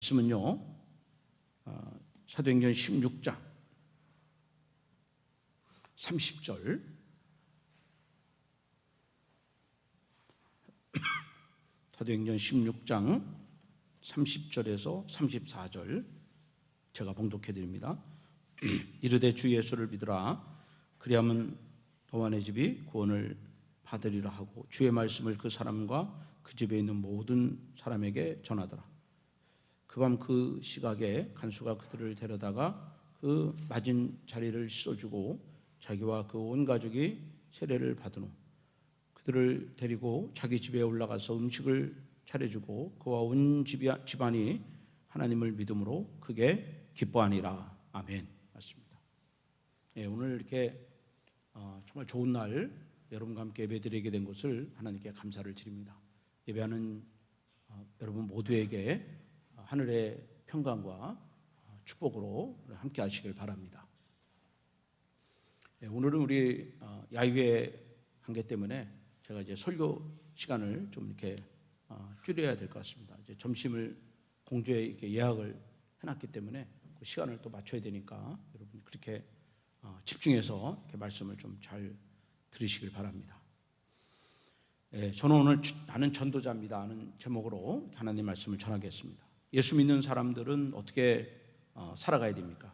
말씀은요, 사도행전 16장 30절, 사도행전 16장 30절에서 34절 제가 봉독해 드립니다. 이르되 주 예수를 믿으라. 그리하면 너와 내 집이 구원을 받으리라 하고 주의 말씀을 그 사람과 그 집에 있는 모든 사람에게 전하더라. 그 밤 그 시각에 간수가 그들을 데려다가 그 맞은 자리를 씻어주고 자기와 그 온 가족이 세례를 받은 후 그들을 데리고 자기 집에 올라가서 음식을 차려주고 그와 온 집안이 하나님을 믿음으로 크게 기뻐하니라. 아멘. 맞습니다. 예, 오늘 이렇게 정말 좋은 날 여러분과 함께 예배드리게 된 것을 하나님께 감사를 드립니다. 예배하는 여러분 모두에게 하늘의 평강과 축복으로 함께 하시길 바랍니다. 오늘은 우리 야유회 관계 때문에 제가 이제 설교 시간을 좀 이렇게 줄여야 될 것 같습니다. 이제 점심을 공주에 이렇게 예약을 해놨기 때문에 그 시간을 또 맞춰야 되니까 여러분 그렇게 집중해서 이렇게 말씀을 좀 잘 들으시길 바랍니다. 저는 오늘 나는 전도자입니다 하는 제목으로 하나님 말씀을 전하겠습니다. 예수 믿는 사람들은 어떻게 살아가야 됩니까?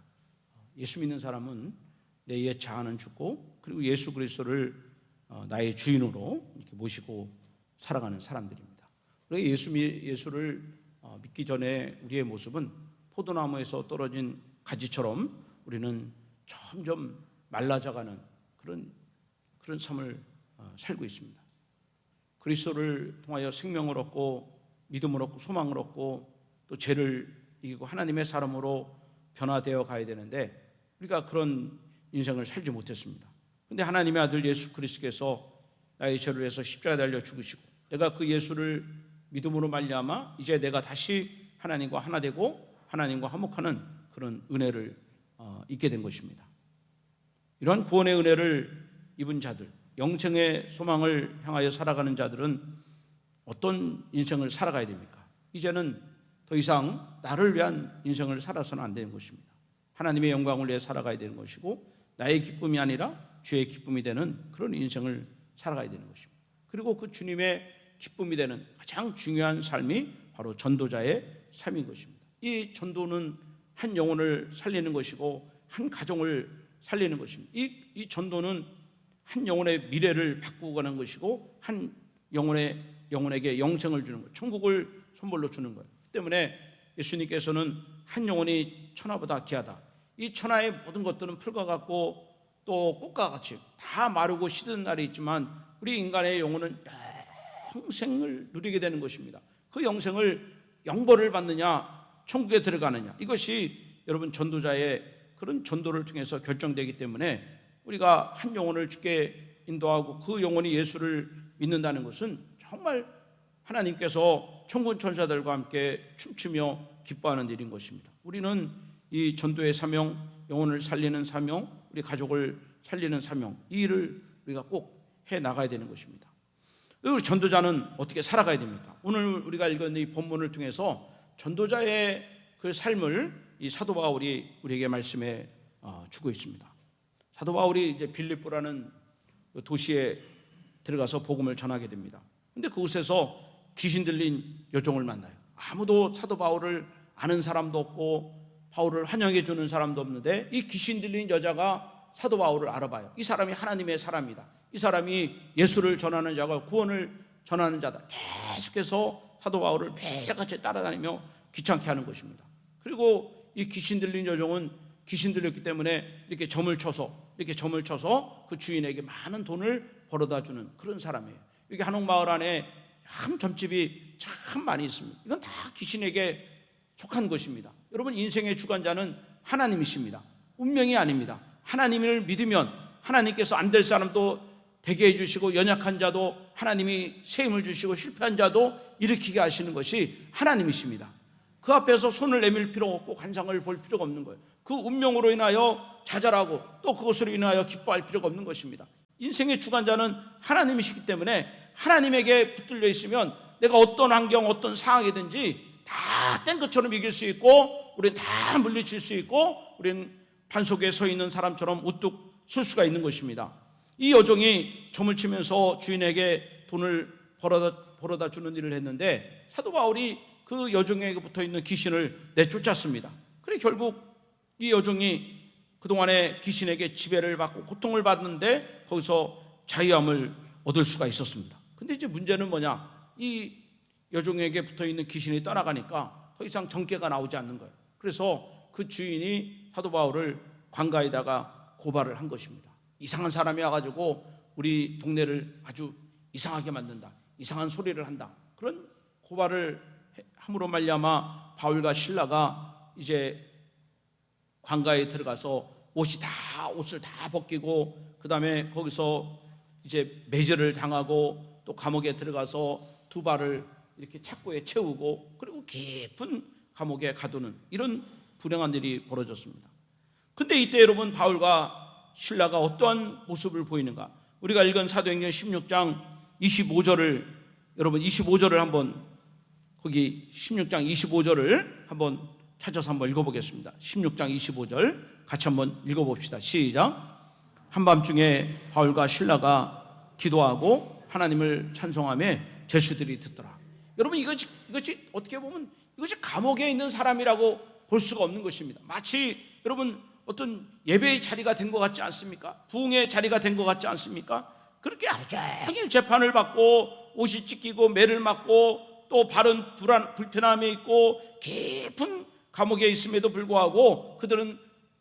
예수 믿는 사람은 내 옛 자아는 죽고 그리고 예수 그리스도를 나의 주인으로 이렇게 모시고 살아가는 사람들입니다. 그래서 예수를 믿기 전에 우리의 모습은 포도나무에서 떨어진 가지처럼 우리는 점점 말라져가는 그런 삶을 살고 있습니다. 그리스도를 통하여 생명을 얻고 믿음을 얻고 소망을 얻고 또 죄를 이기고 하나님의 사람으로 변화되어 가야 되는데 우리가 그런 인생을 살지 못했습니다. 그런데 하나님의 아들 예수 그리스도께서 나의 죄를 위해서 십자가에 달려 죽으시고 내가 그 예수를 믿음으로 말미암아 이제 내가 다시 하나님과 하나 되고 하나님과 화목하는 그런 은혜를 잊게 된 것입니다. 이러한 구원의 은혜를 입은 자들, 영생의 소망을 향하여 살아가는 자들은 어떤 인생을 살아가야 됩니까? 이제는 더 이상 나를 위한 인생을 살아서는 안 되는 것입니다. 하나님의 영광을 위해 살아가야 되는 것이고 나의 기쁨이 아니라 주의 기쁨이 되는 그런 인생을 살아가야 되는 것입니다. 그리고 그 주님의 기쁨이 되는 가장 중요한 삶이 바로 전도자의 삶인 것입니다. 이 전도는 한 영혼을 살리는 것이고 한 가정을 살리는 것입니다. 이 전도는 한 영혼의 미래를 바꾸고 가는 것이고 한 영혼에게 영생을 주는 거예요. 천국을 선물로 주는 거예요. 때문에 예수님께서는 한 영혼이 천하보다 귀하다. 이 천하의 모든 것들은 풀과 같고 또 꽃과 같이 다 마르고 시든 날이 있지만 우리 인간의 영혼은 영생을 누리게 되는 것입니다. 그 영생을 영벌을 받느냐 천국에 들어가느냐 이것이 여러분 전도자의 그런 전도를 통해서 결정되기 때문에 우리가 한 영혼을 주께 인도하고 그 영혼이 예수를 믿는다는 것은 정말 하나님께서 천군 천사들과 함께 춤추며 기뻐하는 일인 것입니다. 우리는 이 전도의 사명, 영혼을 살리는 사명, 우리 가족을 살리는 사명, 이 일을 우리가 꼭 해나가야 되는 것입니다. 그리고 전도자는 어떻게 살아가야 됩니까? 오늘 우리가 읽은 이 본문을 통해서 전도자의 그 삶을 이 사도 바울이 우리에게 말씀해 주고 있습니다. 사도 바울이 이제 빌립보라는 도시에 들어가서 복음을 전하게 됩니다. 근데 그곳에서 귀신 들린 여종을 만나요. 아무도 사도 바울을 아는 사람도 없고 바울을 환영해 주는 사람도 없는데 이 귀신 들린 여자가 사도 바울을 알아봐요. 이 사람이 하나님의 사람이다. 이 사람이 예수를 전하는 자가 구원을 전하는 자다. 계속해서 사도 바울을 매일같이 따라다니며 귀찮게 하는 것입니다. 그리고 이 귀신 들린 여종은 귀신 들렸기 때문에 이렇게 점을 쳐서 그 주인에게 많은 돈을 벌어다 주는 그런 사람이에요. 여기 한옥마을 안에 참 점집이 참 많이 있습니다. 이건 다 귀신에게 속한 것입니다. 여러분 인생의 주관자는 하나님이십니다. 운명이 아닙니다. 하나님을 믿으면 하나님께서 안 될 사람도 되게 해주시고 연약한 자도 하나님이 세임을 주시고 실패한 자도 일으키게 하시는 것이 하나님이십니다. 그 앞에서 손을 내밀 필요 없고 관상을 볼 필요가 없는 거예요. 그 운명으로 인하여 좌절하고 또 그것으로 인하여 기뻐할 필요가 없는 것입니다. 인생의 주관자는 하나님이시기 때문에 하나님에게 붙들려 있으면 내가 어떤 환경 어떤 상황이든지 다 뗀 것처럼 이길 수 있고, 우린 다 물리칠 수 있고, 우린 반석에 서 있는 사람처럼 우뚝 설 수가 있는 것입니다. 이 여종이 점을 치면서 주인에게 돈을 벌어다 주는 일을 했는데, 사도 바울이 그 여종에게 붙어 있는 귀신을 내쫓았습니다. 그래 결국 이 여종이 그동안에 귀신에게 지배를 받고 고통을 받는데 거기서 자유함을 얻을 수가 있었습니다. 근데 이제 문제는 뭐냐? 이 여종에게 붙어 있는 귀신이 떠나가니까 더 이상 정죄가 나오지 않는 거예요. 그래서 그 주인이 사도 바울을 관가에다가 고발을 한 것입니다. 이상한 사람이 와가지고 우리 동네를 아주 이상하게 만든다, 이상한 소리를 한다, 그런 고발을 함으로 말미암아 바울과 실라가 이제 관가에 들어가서 옷을 다 벗기고, 그 다음에 거기서 이제 매질을 당하고, 또 감옥에 들어가서 두 발을 이렇게 착고에 채우고, 그리고 깊은 감옥에 가두는 이런 불행한 일이 벌어졌습니다. 근데 이때 여러분, 바울과 실라가 어떠한 모습을 보이는가? 우리가 읽은 사도행전 16장 25절을, 여러분 25절을 한번, 거기 16장 25절을 한번 찾아서 한번 읽어보겠습니다. 16장 25절 같이 한번 읽어봅시다. 시작. 한밤중에 바울과 실라가 기도하고 하나님을 찬송하며 제수들이 듣더라. 여러분, 이것이 어떻게 보면 이것이 감옥에 있는 사람이라고 볼 수가 없는 것입니다. 마치 여러분 어떤 예배의 자리가 된 것 같지 않습니까? 부흥의 자리가 된 것 같지 않습니까? 그렇게 하루 종일 재판을 받고 옷이 찢기고 매를 맞고 또 발은 불편함에 있고 깊은 감옥에 있음에도 불구하고 그들은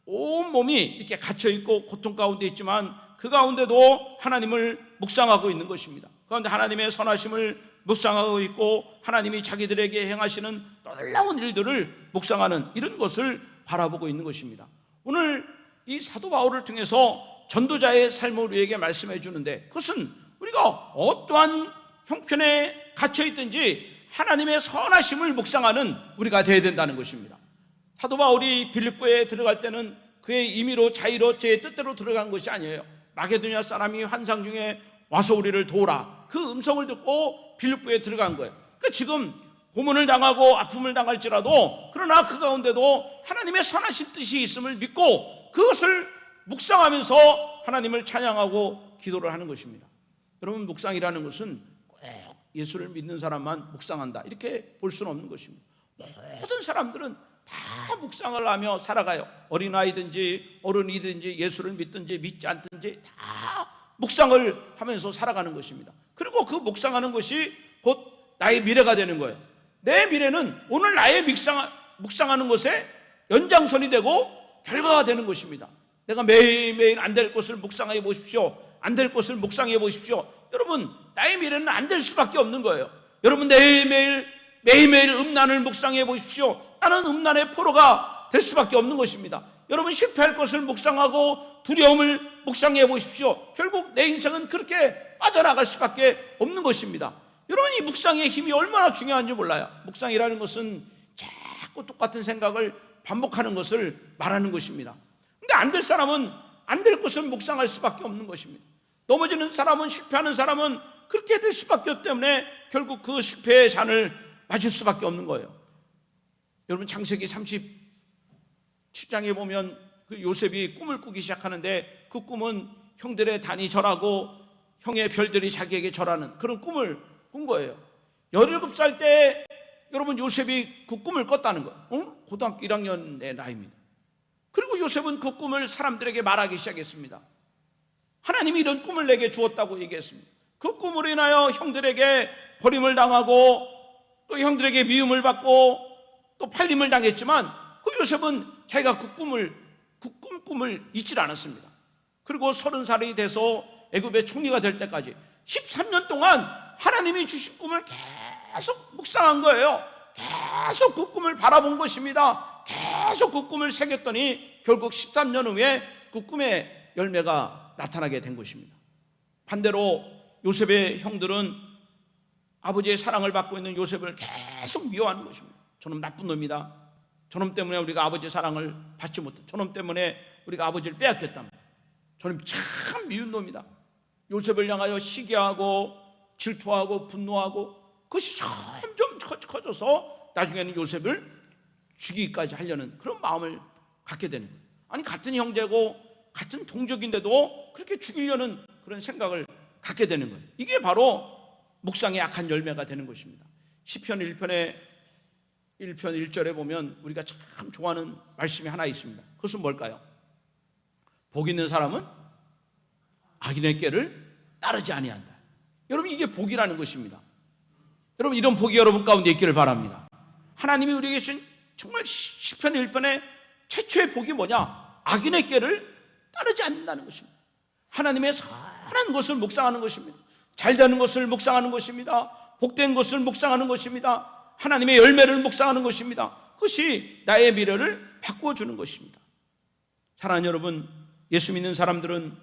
온몸이 이렇게 갇혀있고 고통 가운데 있지만 그 가운데도 하나님을 묵상하고 있는 것입니다. 그런데 하나님의 선하심을 묵상하고 있고 하나님이 자기들에게 행하시는 놀라운 일들을 묵상하는 이런 것을 바라보고 있는 것입니다. 오늘 이 사도 바울을 통해서 전도자의 삶을 우리에게 말씀해 주는데, 그것은 우리가 어떠한 형편에 갇혀 있든지 하나님의 선하심을 묵상하는 우리가 되어야 된다는 것입니다. 사도 바울이 빌립보에 들어갈 때는 그의 임의로 자의로 제 뜻대로 들어간 것이 아니에요. 마게도냐 사람이 환상 중에 와서 우리를 도우라, 그 음성을 듣고 빌립보에 들어간 거예요. 그러니까 지금 고문을 당하고 아픔을 당할지라도 그러나 그 가운데도 하나님의 선하신 뜻이 있음을 믿고 그것을 묵상하면서 하나님을 찬양하고 기도를 하는 것입니다. 여러분, 묵상이라는 것은 꼭 예수를 믿는 사람만 묵상한다 이렇게 볼 수는 없는 것입니다. 모든 사람들은 다 묵상을 하며 살아가요. 어린아이든지 어른이든지 예수를 믿든지 믿지 않든지 다 묵상을 하면서 살아가는 것입니다. 그리고 그 묵상하는 것이 곧 나의 미래가 되는 거예요. 내 미래는 오늘 나의 묵상하는 것에 연장선이 되고 결과가 되는 것입니다. 내가 매일매일 안 될 것을 묵상해 보십시오. 안 될 것을 묵상해 보십시오. 여러분, 나의 미래는 안 될 수밖에 없는 거예요. 여러분, 매일매일 음란을 묵상해 보십시오. 나는 음란의 포로가 될 수밖에 없는 것입니다. 여러분, 실패할 것을 묵상하고 두려움을 묵상해 보십시오. 결국 내 인생은 그렇게 빠져나갈 수밖에 없는 것입니다. 여러분, 이 묵상의 힘이 얼마나 중요한지 몰라요. 묵상이라는 것은 자꾸 똑같은 생각을 반복하는 것을 말하는 것입니다. 근데 안 될 사람은 안 될 것을 묵상할 수밖에 없는 것입니다. 넘어지는 사람은, 실패하는 사람은 그렇게 될 수밖에 없기 때문에 결국 그 실패의 잔을 마실 수밖에 없는 거예요. 여러분, 창세기 37장에 보면 그 요셉이 꿈을 꾸기 시작하는데 그 꿈은 형들의 단이 절하고 형의 별들이 자기에게 절하는 그런 꿈을 꾼 거예요. 17살 때 여러분, 요셉이 그 꿈을 꿨다는 거예요. 고등학교 1학년의 나이입니다. 그리고 요셉은 그 꿈을 사람들에게 말하기 시작했습니다. 하나님이 이런 꿈을 내게 주었다고 얘기했습니다. 그 꿈으로 인하여 형들에게 버림을 당하고 또 형들에게 미움을 받고 또 팔림을 당했지만 그 요셉은 자기가 그 꿈을 잊지 않았습니다. 그리고 30살이 돼서 애굽의 총리가 될 때까지 13년 동안 하나님이 주신 꿈을 계속 묵상한 거예요. 계속 그 꿈을 바라본 것입니다. 계속 그 꿈을 새겼더니 결국 13년 후에 그 꿈의 열매가 나타나게 된 것입니다. 반대로 요셉의 형들은 아버지의 사랑을 받고 있는 요셉을 계속 미워하는 것입니다. 저놈 나쁜 놈이다. 저놈 때문에 우리가 아버지의 사랑을 받지 못했다. 저놈 때문에 우리가 아버지를 빼앗겼다. 저놈 참 미운 놈이다. 요셉을 향하여 시기하고 질투하고 분노하고 그것이 점점 커져서 나중에는 요셉을 죽이기까지 하려는 그런 마음을 갖게 되는 거예요. 아니 같은 형제고 같은 동족인데도 그렇게 죽이려는 그런 생각을 갖게 되는 거예요. 이게 바로 묵상의 악한 열매가 되는 것입니다. 시편 1편에 1편 1절에 보면 우리가 참 좋아하는 말씀이 하나 있습니다. 그것은 뭘까요? 복 있는 사람은 악인의 꾀를 따르지 아니한다. 여러분, 이게 복이라는 것입니다. 여러분, 이런 복이 여러분 가운데 있기를 바랍니다. 하나님이 우리에게 주신 정말 시편 1편의 최초의 복이 뭐냐? 악인의 꾀를 따르지 않는다는 것입니다. 하나님의 선한 것을 묵상하는 것입니다. 잘되는 것을 묵상하는 것입니다. 복된 것을 묵상하는 것입니다. 하나님의 열매를 묵상하는 것입니다. 그것이 나의 미래를 바꾸어 주는 것입니다. 사랑하는 여러분, 예수 믿는 사람들은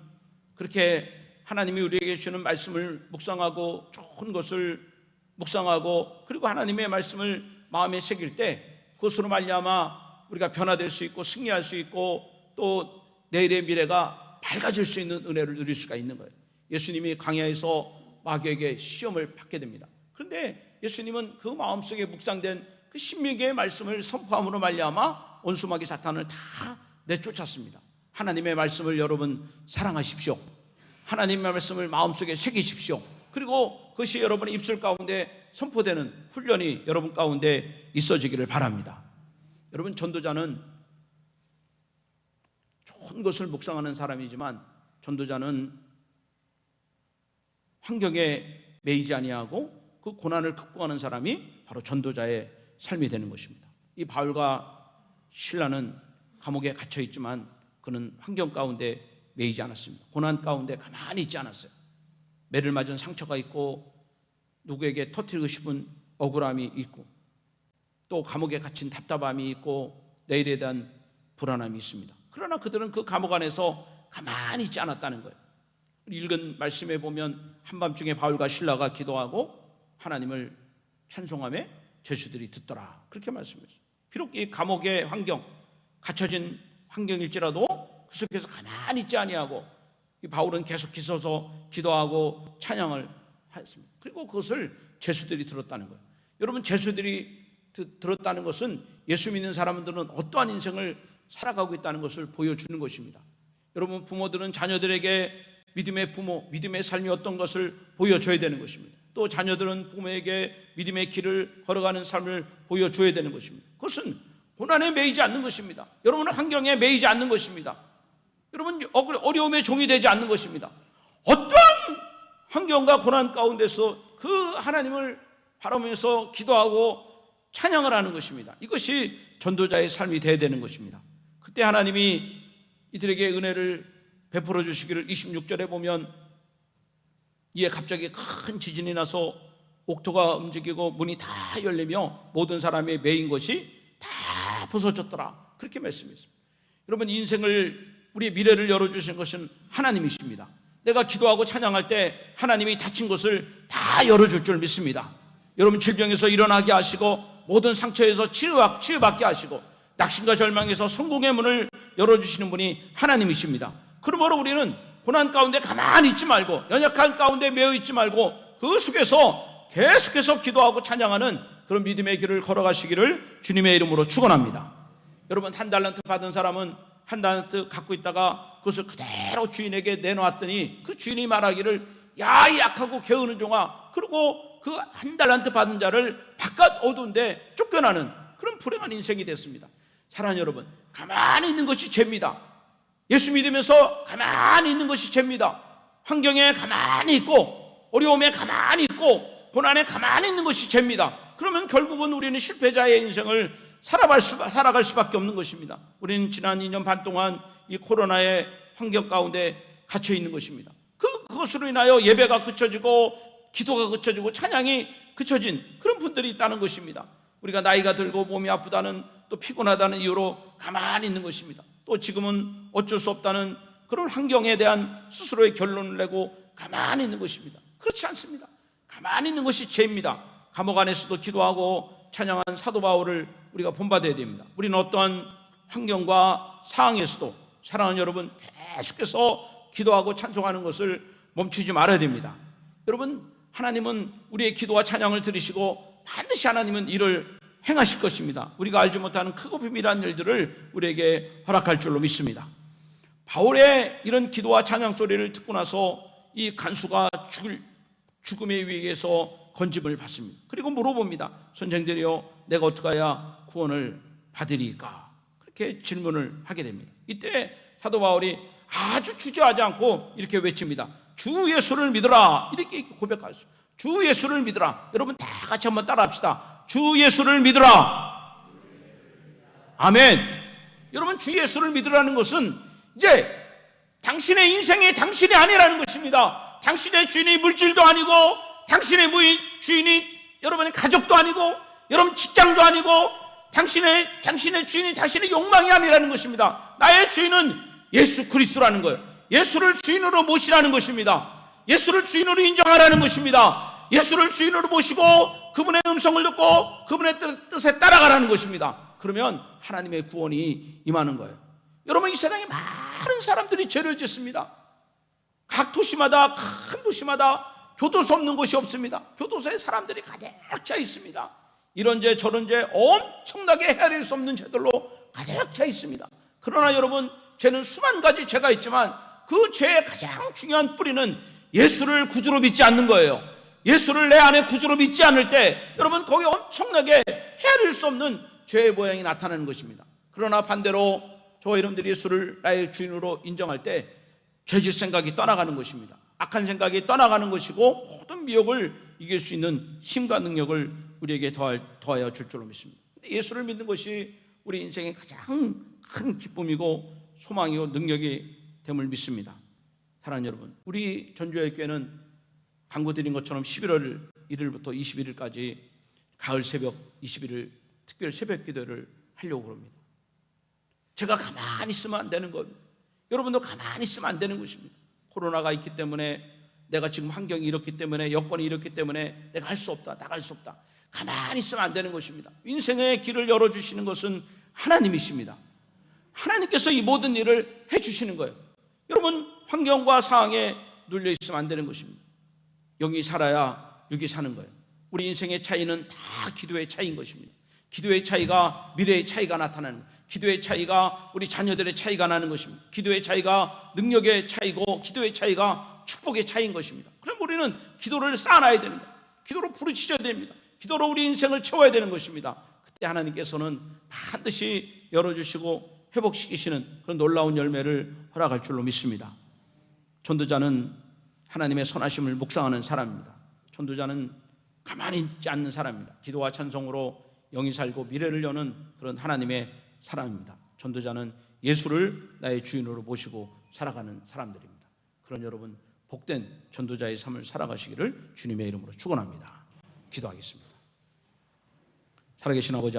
그렇게 하나님이 우리에게 주시는 말씀을 묵상하고 좋은 것을 묵상하고 그리고 하나님의 말씀을 마음에 새길 때 그것으로 말미암아 우리가 변화될 수 있고 승리할 수 있고 또 내일의 미래가 밝아질 수 있는 은혜를 누릴 수가 있는 거예요. 예수님이 광야에서 마귀에게 시험을 받게 됩니다. 그런데 예수님은 그 마음속에 묵상된 그 신명기의 말씀을 선포함으로 말미암아 원수 마귀 사탄을 다 내쫓았습니다. 하나님의 말씀을 여러분 사랑하십시오. 하나님의 말씀을 마음속에 새기십시오. 그리고 그것이 여러분의 입술 가운데 선포되는 훈련이 여러분 가운데 있어지기를 바랍니다. 여러분, 전도자는 좋은 것을 묵상하는 사람이지만 전도자는 환경에 매이지 아니하고 그 고난을 극복하는 사람이 바로 전도자의 삶이 되는 것입니다. 이 바울과 실라는 감옥에 갇혀 있지만 그는 환경 가운데 매이지 않았습니다. 고난 가운데 가만히 있지 않았어요. 매를 맞은 상처가 있고 누구에게 터뜨리고 싶은 억울함이 있고 또 감옥에 갇힌 답답함이 있고 내일에 대한 불안함이 있습니다. 그러나 그들은 그 감옥 안에서 가만히 있지 않았다는 거예요. 읽은 말씀에 보면 한밤중에 바울과 실라가 기도하고 하나님을 찬송하며 죄수들이 듣더라, 그렇게 말씀했어요. 비록 이 감옥의 환경, 갇혀진 환경일지라도 그 속에서 가만히 있지 아니하고 이 바울은 계속 기서서 기도하고 찬양을 했습니다. 그리고 그것을 죄수들이 들었다는 거예요. 여러분, 죄수들이 들었다는 것은 예수 믿는 사람들은 어떠한 인생을 살아가고 있다는 것을 보여주는 것입니다. 여러분, 부모들은 자녀들에게 믿음의 부모, 믿음의 삶이 어떤 것을 보여줘야 되는 것입니다. 또 자녀들은 부모에게 믿음의 길을 걸어가는 삶을 보여줘야 되는 것입니다. 그것은 고난에 매이지 않는 것입니다. 여러분은 환경에 매이지 않는 것입니다. 여러분, 어려움의 종이 되지 않는 것입니다. 어떠한 환경과 고난 가운데서 그 하나님을 바라보면서 기도하고 찬양을 하는 것입니다. 이것이 전도자의 삶이 되어야 되는 것입니다. 그때 하나님이 이들에게 은혜를 베풀어 주시기를 26절에 보면 이에 갑자기 큰 지진이 나서 옥토가 움직이고 문이 다 열리며 모든 사람의 매인 것이 다 벗어졌더라, 그렇게 말씀했습니다. 여러분, 인생을 우리의 미래를 열어주신 것은 하나님이십니다. 내가 기도하고 찬양할 때 하나님이 닫힌 것을 다 열어줄 줄 믿습니다. 여러분, 질병에서 일어나게 하시고 모든 상처에서 치유받게 하시고 낙심과 절망에서 성공의 문을 열어주시는 분이 하나님이십니다. 그러므로 우리는 고난 가운데 가만히 있지 말고 연약한 가운데 매여 있지 말고 그 속에서 계속해서 기도하고 찬양하는 그런 믿음의 길을 걸어가시기를 주님의 이름으로 축원합니다. 여러분, 한 달란트 받은 사람은 한 달란트 갖고 있다가 그것을 그대로 주인에게 내놓았더니 그 주인이 말하기를 야, 이 약하고 게으른 종아, 그리고 그 한 달란트 받은 자를 바깥 어두운데 쫓겨나는 그런 불행한 인생이 됐습니다. 사랑하는 여러분, 가만히 있는 것이 죄입니다. 예수 믿으면서 가만히 있는 것이 죄입니다. 환경에 가만히 있고 어려움에 가만히 있고 고난에 가만히 있는 것이 죄입니다. 그러면 결국은 우리는 실패자의 인생을 살아갈 수밖에 없는 것입니다. 우리는 지난 2년 반 동안 이 코로나의 환경 가운데 갇혀 있는 것입니다. 그것으로 인하여 예배가 그쳐지고 기도가 그쳐지고 찬양이 그쳐진 그런 분들이 있다는 것입니다. 우리가 나이가 들고 몸이 아프다는 또 피곤하다는 이유로 가만히 있는 것입니다. 또 지금은 어쩔 수 없다는 그런 환경에 대한 스스로의 결론을 내고 가만히 있는 것입니다. 그렇지 않습니다. 가만히 있는 것이 죄입니다. 감옥 안에서도 기도하고 찬양한 사도 바울을 우리가 본받아야 됩니다. 우리는 어떠한 환경과 상황에서도 사랑하는 여러분, 계속해서 기도하고 찬송하는 것을 멈추지 말아야 됩니다. 여러분, 하나님은 우리의 기도와 찬양을 들으시고 반드시 하나님은 이를 행하실 것입니다. 우리가 알지 못하는 크고 비밀한 일들을 우리에게 허락할 줄로 믿습니다. 바울의 이런 기도와 찬양 소리를 듣고 나서 이 간수가 죽음의 위기에서 건짐을 받습니다. 그리고 물어봅니다. 선생들이여, 내가 어떻게 해야 구원을 받으리까? 그렇게 질문을 하게 됩니다. 이때 사도 바울이 아주 주저하지 않고 이렇게 외칩니다. 주 예수를 믿으라. 이렇게 고백하셨습니다. 주 예수를 믿으라. 여러분 다 같이 한번 따라합시다. 주 예수를 믿으라. 아멘. 여러분, 주 예수를 믿으라는 것은 이제 당신의 인생이 당신이 아니라는 것입니다. 당신의 주인이 물질도 아니고, 당신의 주인이 여러분의 가족도 아니고, 여러분 직장도 아니고, 당신의 주인이 당신의 욕망이 아니라는 것입니다. 나의 주인은 예수 그리스도라는 거예요. 예수를 주인으로 모시라는 것입니다. 예수를 주인으로 인정하라는 것입니다. 예수를 주인으로 모시고 그분의 음성을 듣고 그분의 뜻에 따라가라는 것입니다. 그러면 하나님의 구원이 임하는 거예요. 여러분, 이 세상에 많은 사람들이 죄를 짓습니다. 각 도시마다, 큰 도시마다 교도소 없는 곳이 없습니다. 교도소에 사람들이 가득 차 있습니다. 이런 죄 저런 죄 엄청나게 헤아릴 수 없는 죄들로 가득 차 있습니다. 그러나 여러분, 죄는 수만 가지 죄가 있지만 그 죄의 가장 중요한 뿌리는 예수를 구주로 믿지 않는 거예요. 예수를 내 안에 구주로 믿지 않을 때 여러분, 거기 엄청나게 헤아릴 수 없는 죄의 모양이 나타나는 것입니다. 그러나 반대로 저와 여러분들이 예수를 나의 주인으로 인정할 때 죄질 생각이 떠나가는 것입니다. 악한 생각이 떠나가는 것이고 모든 미혹을 이길 수 있는 힘과 능력을 우리에게 더하여 줄 줄로 믿습니다. 예수를 믿는 것이 우리 인생의 가장 큰 기쁨이고 소망이고 능력이 됨을 믿습니다. 사랑하는 여러분, 우리 전주회교회는 광고드린 것처럼 11월 1일부터 21일까지 가을 새벽 21일 특별 새벽 기도를 하려고 합니다. 제가 가만히 있으면 안 되는 겁니다. 여러분도 가만히 있으면 안 되는 것입니다. 코로나가 있기 때문에, 내가 지금 환경이 이렇기 때문에, 여건이 이렇기 때문에 내가 할 수 없다, 나갈 수 없다, 가만히 있으면 안 되는 것입니다. 인생의 길을 열어주시는 것은 하나님이십니다. 하나님께서 이 모든 일을 해주시는 거예요. 여러분, 환경과 상황에 눌려 있으면 안 되는 것입니다. 영이 살아야 육이 사는 거예요. 우리 인생의 차이는 다 기도의 차이인 것입니다. 기도의 차이가 미래의 차이가 나타나는 거예요. 기도의 차이가 우리 자녀들의 차이가 나는 것입니다. 기도의 차이가 능력의 차이고, 기도의 차이가 축복의 차이인 것입니다. 그럼 우리는 기도를 쌓아놔야 되는 거예요. 기도로 부르짖어야 됩니다. 기도로 우리 인생을 채워야 되는 것입니다. 그때 하나님께서는 반드시 열어주시고 회복시키시는 그런 놀라운 열매를 허락할 줄로 믿습니다. 전도자는 하나님의 선하심을 묵상하는 사람입니다. 전도자는 가만히 있지 않는 사람입니다. 기도와 찬송으로 영이 살고 미래를 여는 그런 하나님의 사람입니다. 전도자는 예수를 나의 주인으로 모시고 살아가는 사람들입니다. 그런 여러분, 복된 전도자의 삶을 살아가시기를 주님의 이름으로 축원합니다. 기도하겠습니다. 살아계신 아버지,